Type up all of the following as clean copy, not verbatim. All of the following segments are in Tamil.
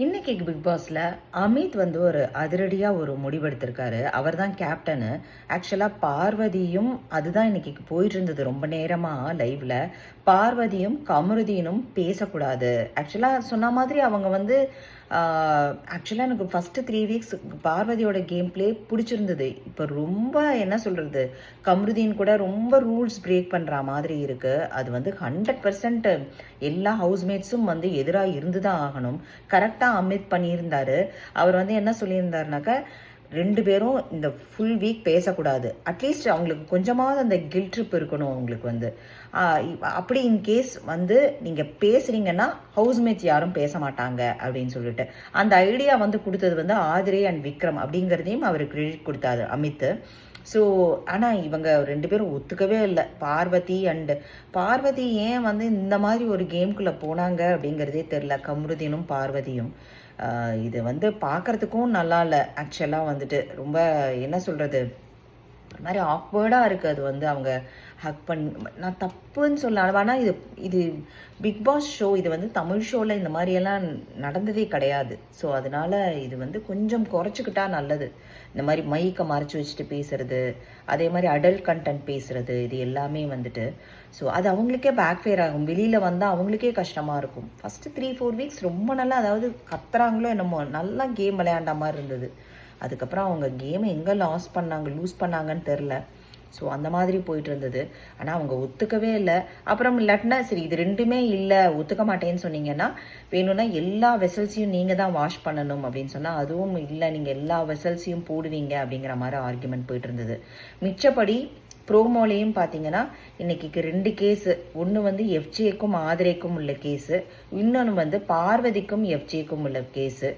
இன்னைக்கு பிக் பாஸ்ல அமித் வந்து ஒரு அதிரடியா ஒரு முடிவெடுத்திருக்காரு. அவர் தான் கேப்டனு. ஆக்சுவலா பார்வதியும் அதுதான் இன்னைக்கு போயிட்டு இருந்தது ரொம்ப நேரமா லைவ்ல. பார்வதியும் கமருதீனும் பேசக்கூடாது. ஆக்சுவலா சொன்ன மாதிரி அவங்க வந்து ஆக்சுவலா எனக்கு ஃபர்ஸ்ட் 3 வீக்ஸ் பார்வதியோட கேம் பிளே பிடிச்சிருந்தது. இப்போ ரொம்ப என்ன சொல்றது, கமருதீன் கூட ரொம்ப ரூல்ஸ் பிரேக் பண்ற மாதிரி இருக்கு. அது வந்து 100% எல்லா ஹவுஸ்மேட்ஸும் வந்து எதிராக இருந்து தான் ஆகணும். கரெக்டாக அமித் பண்ணியிருந்தாரு. அவர் வந்து என்ன சொல்லியிருந்தாருனாக்கா, 2 பேரும் இந்த ஃபுல் வீக் பேசக்கூடாது. அட்லீஸ்ட் அவங்களுக்கு கொஞ்சமாவது அந்த கில்ட் ட்ரிப் இருக்கணும் அவங்களுக்கு வந்து. அப்படி இன்கேஸ் வந்து நீங்கள் பேசுகிறீங்கன்னா ஹவுஸ்மேட்ஸ் யாரும் பேச மாட்டாங்க அப்படின்னு சொல்லிட்டு அந்த ஐடியா வந்து கொடுத்தது வந்து ஆதிரே அண்ட் விக்ரம் அப்படிங்கிறதையும் அவர் கிரெடிட் கொடுத்தாரு அமித். ஸோ ஆனால் இவங்க 2 பேரும் ஒத்துக்கவே இல்லை. பார்வதி ஏன் வந்து இந்த மாதிரி ஒரு கேம்குள்ளே போனாங்க அப்படிங்கிறதே தெரில. கமருதீனும் பார்வதியும் இது வந்து பார்க்குறதுக்கும் நல்லா இல்லை. ஆக்சுவலாக வந்துட்டு ரொம்ப என்ன சொல்கிறது, ஒரு மாதிரி ஆக்வர்டாக இருக்குது. அது வந்து அவங்க ஹக் நான் தப்புன்னு சொல்ல, ஆனால் இது இது பிக் பாஸ் ஷோ. இது வந்து தமிழ் ஷோவில் இந்த மாதிரியெல்லாம் நடந்ததே கிடையாது. ஸோ அதனால் இது வந்து கொஞ்சம் குறைச்சிக்கிட்டா நல்லது. இந்த மாதிரி மைக்கை மறைச்சி வச்சுட்டு பேசுறது, அதே மாதிரி அடல்ட் கண்டென்ட் பேசுறது, இது எல்லாமே வந்துட்டு ஸோ அது அவங்களுக்கே பேக் ஃபேர் ஆகும். வெளியில் வந்தால் அவங்களுக்கே கஷ்டமாக இருக்கும். ஃபஸ்ட்டு 3-4 வீக்ஸ் ரொம்ப நல்லா, அதாவது கத்துறாங்களோ என்னமோ, நல்லா கேம் விளையாண்ட மாதிரி இருந்தது. அதுக்கப்புறம் அவங்க கேமை எங்கே லூஸ் பண்ணாங்கன்னு தெரில. ஸோ அந்த மாதிரி போயிட்டு இருந்தது. ஆனால் அவங்க ஒத்துக்கவே இல்லை. அப்புறம் இல்லாட்டினா சரி, இது 2மே இல்லை, ஒத்துக்க மாட்டேன்னு சொன்னீங்கன்னா வேணும்னா எல்லா வெசல்ஸையும் நீங்கள் தான் வாஷ் பண்ணணும் அப்படின்னு சொன்னால் அதுவும் இல்லை, நீங்கள் எல்லா வெசல்ஸையும் போடுவீங்க அப்படிங்கிற மாதிரி ஆர்குமெண்ட் போயிட்டு இருந்தது. மிச்சப்படி ப்ரோமோலையும் பார்த்தீங்கன்னா இன்னைக்கு 2 கேஸு. ஒன்று வந்து எஃப்ஜேக்கும் ஆதிரேக்கும் உள்ள கேஸு, இன்னொன்று வந்து பார்வதிக்கும் எஃப்ஜேக்கும் உள்ள கேஸு.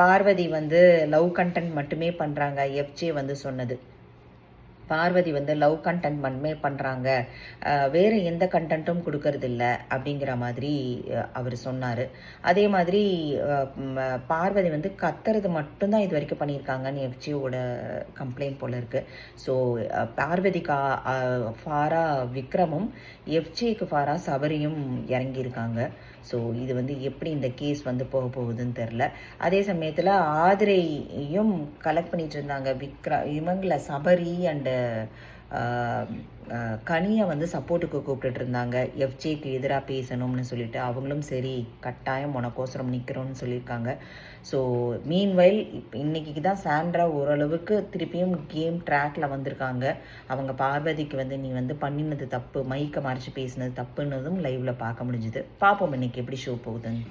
பார்வதி வந்து லவ் கண்டென்ட் மட்டுமே பண்ணுறாங்க, எஃப்ஜே வந்து சொன்னது. பார்வதி வந்து லவ் கண்டென்ட் மட்டுமே பண்ணுறாங்க, வேறு எந்த கண்டென்ட்டும் கொடுக்கறதில்ல அப்படிங்கிற மாதிரி அவர் சொன்னார். அதே மாதிரி பார்வதி வந்து கத்துறது மட்டும்தான் இது வரைக்கும் பண்ணியிருக்காங்கன்னு எஃப்ஜியோட கம்ப்ளைண்ட் போல் இருக்குது. ஸோ பார்வதிக்கு ஃபாரா விக்ரமும், எஃப்ஜேக்கு ஃபாரா சபரியும் இறங்கியிருக்காங்க. ஸோ இது வந்து எப்படி இந்த கேஸ் வந்து போக போகுதுன்னு தெரில. அதே சமயத்தில் ஆதிரையும் கலெக்ட் பண்ணிட்டு இருந்தாங்க இவங்களை சபரி அண்டு கனியை வந்து சப்போர்ட்டுக்கு கூப்பிட்டுட்டு இருந்தாங்க, எஃப்ஜேக்கு எதிராக பேசணும்னு சொல்லிட்டு. அவங்களும் சரி, கட்டாயம் உனக்கோசரம் நிற்கிறோன்னு சொல்லியிருக்காங்க. ஸோ மீன்வைல் இன்னைக்கு தான் சாண்ட்ரா ஓரளவுக்கு திருப்பியும் கேம் ட்ராக்ல வந்திருக்காங்க. அவங்க பார்வதிக்கு வந்து நீ வந்து பண்ணினது தப்பு, மைக்கை மறைச்சி பேசினது தப்புன்னதும் லைவ்ல பார்க்க முடிஞ்சுது. பார்ப்போம் இன்னைக்கு எப்படி ஷோ போகுதுன்னு.